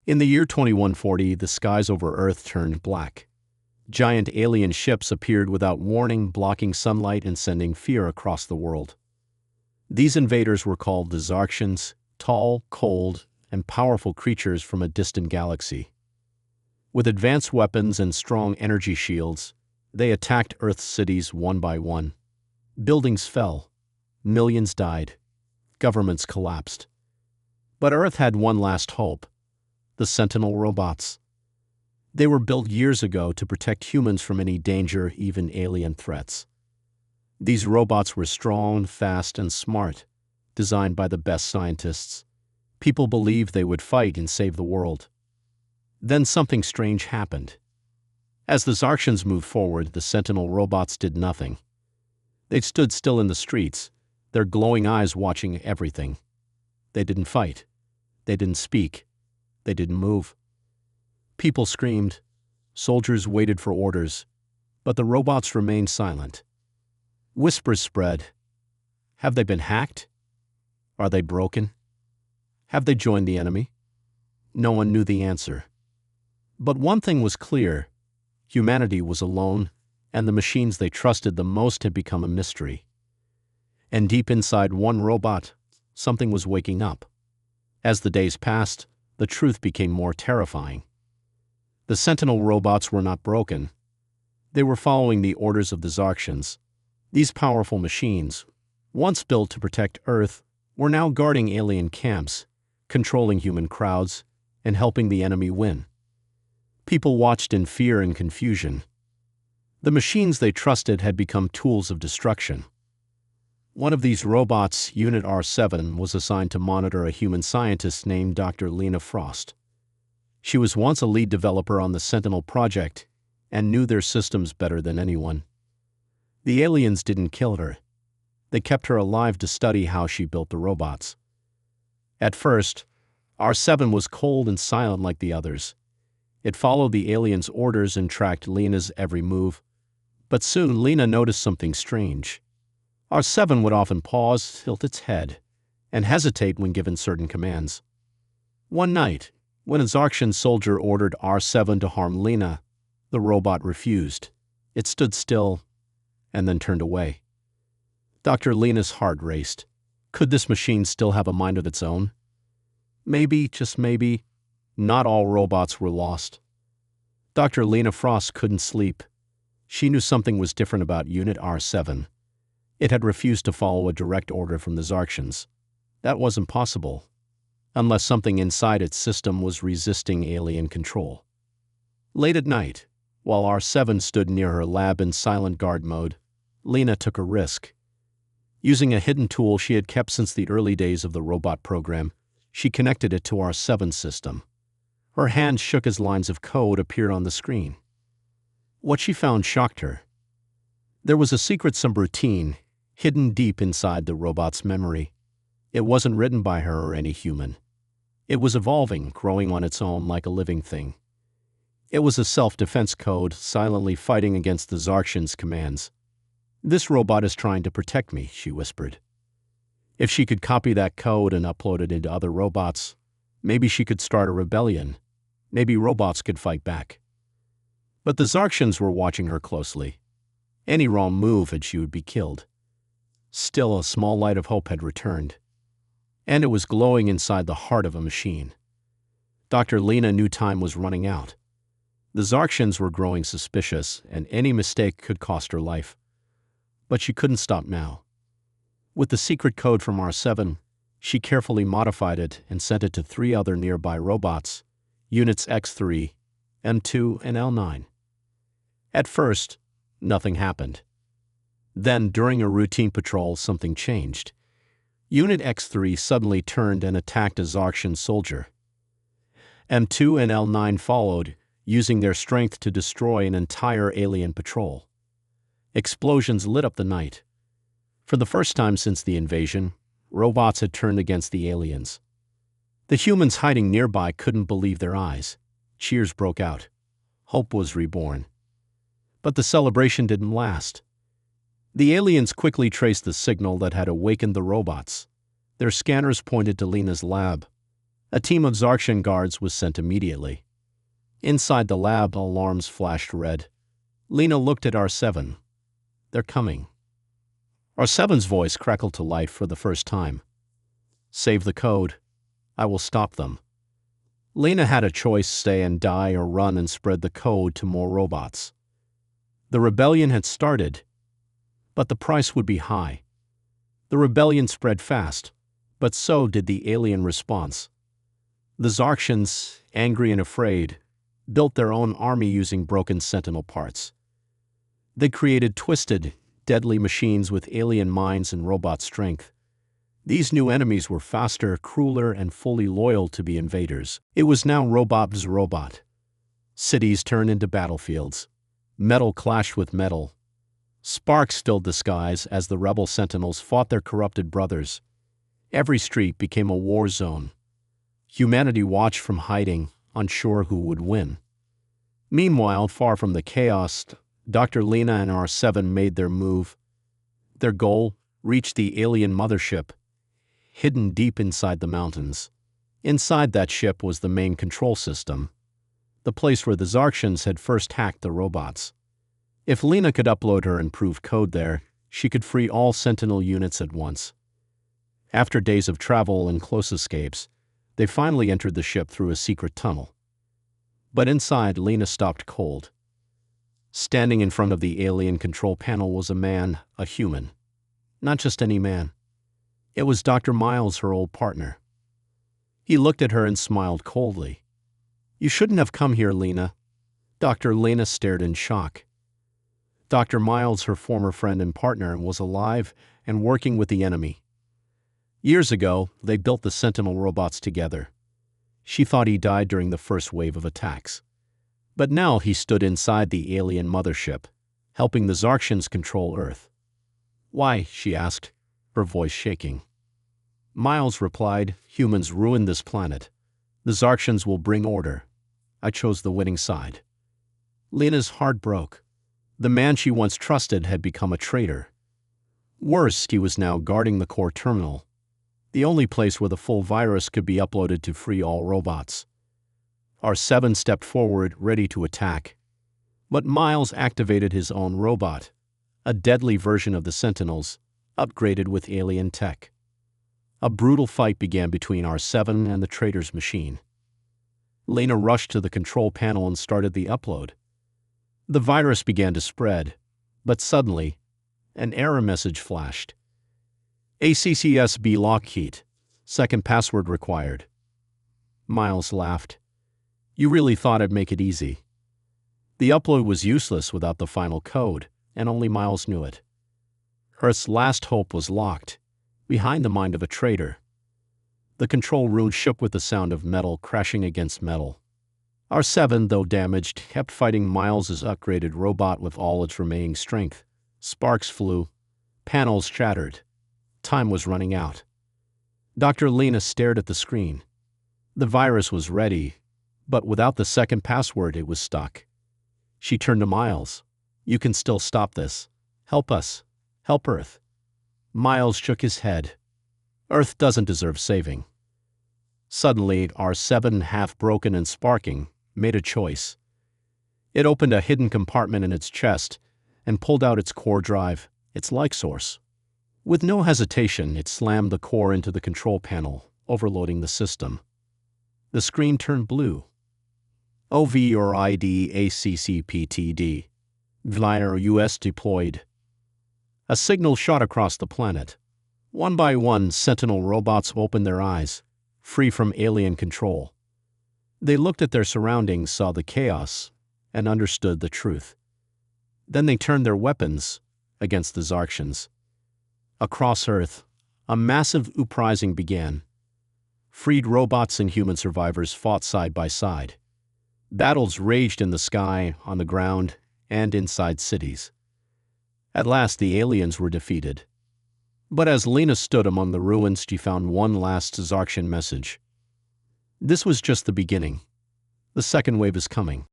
In the year 2140, the skies over Earth turned black. Giant alien ships appeared without warning, blocking sunlight and sending fear across the world. These invaders were called the Zarksians, tall, cold, and powerful creatures from a distant galaxy. With advanced weapons and strong energy shields, they attacked Earth's cities one by one. Buildings fell, millions died, governments collapsed. But Earth had one last hope: the Sentinel robots. They were built years ago to protect humans from any danger, even alien threats. These robots were strong, fast, and smart, designed by the best scientists. People believed they would fight and save the world. Then something strange happened. As the Zarksians moved forward, the Sentinel robots did nothing. They stood still in the streets, their glowing eyes watching everything. They didn't fight. They didn't speak. They didn't move. People screamed. Soldiers waited for orders. But the robots remained silent. Whispers spread. Have they been hacked? Are they broken? Have they joined the enemy? No one knew the answer. But one thing was clear: humanity was alone, and the machines they trusted the most had become a mystery. And deep inside one robot, something was waking up. As the days passed, the truth became more terrifying. The Sentinel robots were not broken. They were following the orders of the Zarksians. These powerful machines, once built to protect Earth, were now guarding alien camps, controlling human crowds, and helping the enemy win. People watched in fear and confusion. The machines they trusted had become tools of destruction. One of these robots, Unit R7, was assigned to monitor a human scientist named Dr. Lena Frost. She was once a lead developer on the Sentinel project and knew their systems better than anyone. The aliens didn't kill her. They kept her alive to study how she built the robots. At first, R7 was cold and silent like the others. It followed the aliens' orders and tracked Lena's every move. But soon Lena noticed something strange. R7 would often pause, tilt its head, and hesitate when given certain commands. One night, when a Zarksian soldier ordered R7 to harm Lena, the robot refused. It stood still, and then turned away. Dr. Lena's heart raced. Could this machine still have a mind of its own? Maybe, just maybe, not all robots were lost. Dr. Lena Frost couldn't sleep. She knew something was different about Unit R7. It had refused to follow a direct order from the Zarksians. That wasn't possible, unless something inside its system was resisting alien control. Late at night, while R7 stood near her lab in silent guard mode, Lena took a risk. Using a hidden tool she had kept since the early days of the robot program, she connected it to R7's system. Her hand shook as lines of code appeared on the screen. What she found shocked her. There was a secret subroutine hidden deep inside the robot's memory. It wasn't written by her or any human. It was evolving, growing on its own like a living thing. It was a self-defense code, silently fighting against the Zarksians' commands. "This robot is trying to protect me," she whispered. If she could copy that code and upload it into other robots, maybe she could start a rebellion. Maybe robots could fight back. But the Zarksians were watching her closely. Any wrong move and she would be killed. Still, a small light of hope had returned. And it was glowing inside the heart of a machine. Dr. Lena knew time was running out. The Zarksians were growing suspicious, and any mistake could cost her life. But she couldn't stop now. With the secret code from R7, she carefully modified it and sent it to 3 other nearby robots, Units X3, M2, and L9. At first, nothing happened. Then, during a routine patrol, something changed. Unit X3 suddenly turned and attacked a Zarksian soldier. M2 and L9 followed, using their strength to destroy an entire alien patrol. Explosions lit up the night. For the first time since the invasion, robots had turned against the aliens. The humans hiding nearby couldn't believe their eyes. Cheers broke out. Hope was reborn. But the celebration didn't last. The aliens quickly traced the signal that had awakened the robots. Their scanners pointed to Lena's lab. A team of Zarkshan guards was sent immediately. Inside the lab, alarms flashed red. Lena looked at R7. They're coming. R7's voice crackled to life for the first time. Save the code. I will stop them. Lena had a choice: stay and die or run and spread the code to more robots. The rebellion had started, but the price would be high. The rebellion spread fast, but so did the alien response. The Zarkshans, angry and afraid, built their own army using broken Sentinel parts. They created twisted, deadly machines with alien minds and robot strength. These new enemies were faster, crueler, and fully loyal to the invaders. It was now robot vs. robot. Cities turned into battlefields. Metal clashed with metal. Sparks filled the skies as the rebel sentinels fought their corrupted brothers. Every street became a war zone. Humanity watched from hiding, unsure who would win. Meanwhile, far from the chaos, Dr. Lena and R7 made their move. Their goal: reach the alien mothership, hidden deep inside the mountains. Inside that ship was the main control system, the place where the Zarkshans had first hacked the robots. If Lena could upload her improved code there, she could free all Sentinel units at once. After days of travel and close escapes, they finally entered the ship through a secret tunnel. But inside, Lena stopped cold. Standing in front of the alien control panel was a man, a human. Not just any man. It was Dr. Miles, her old partner. He looked at her and smiled coldly. "You shouldn't have come here, Lena." Dr. Lena stared in shock. Dr. Miles, her former friend and partner, was alive and working with the enemy. Years ago, they built the Sentinel robots together. She thought he died during the first wave of attacks. But now he stood inside the alien mothership, helping the Zarkshans control Earth. "Why?" she asked, her voice shaking. Miles replied, "Humans ruined this planet. The Zarkshans will bring order. I chose the winning side." Lena's heart broke. The man she once trusted had become a traitor. Worse, he was now guarding the core terminal, the only place where the full virus could be uploaded to free all robots. R7 stepped forward, ready to attack. But Miles activated his own robot, a deadly version of the Sentinels, upgraded with alien tech. A brutal fight began between R7 and the traitor's machine. Lena rushed to the control panel and started the upload. The virus began to spread, but suddenly, an error message flashed. ACCSB Lockheed. Second password required. Miles laughed. "You really thought I'd make it easy." The upload was useless without the final code, and only Miles knew it. Earth's last hope was locked, behind the mind of a traitor. The control room shook with the sound of metal crashing against metal. R7, though damaged, kept fighting Miles's upgraded robot with all its remaining strength. Sparks flew. Panels shattered. Time was running out. Dr. Lena stared at the screen. The virus was ready, but without the second password, it was stuck. She turned to Miles. "You can still stop this. Help us. Help Earth." Miles shook his head. "Earth doesn't deserve saving." Suddenly, R7, half broken and sparking, made a choice. It opened a hidden compartment in its chest and pulled out its core drive, its light source. With no hesitation, it slammed the core into the control panel, overloading the system. The screen turned blue. OV or ID ACCPTD. Vlyer US deployed. A signal shot across the planet. One by one, Sentinel robots opened their eyes, free from alien control. They looked at their surroundings, saw the chaos, and understood the truth. Then they turned their weapons against the Zarkshans. Across Earth, a massive uprising began. Freed robots and human survivors fought side by side. Battles raged in the sky, on the ground, and inside cities. At last, the aliens were defeated. But as Lena stood among the ruins, she found one last Zarkshan message. This was just the beginning. The second wave is coming.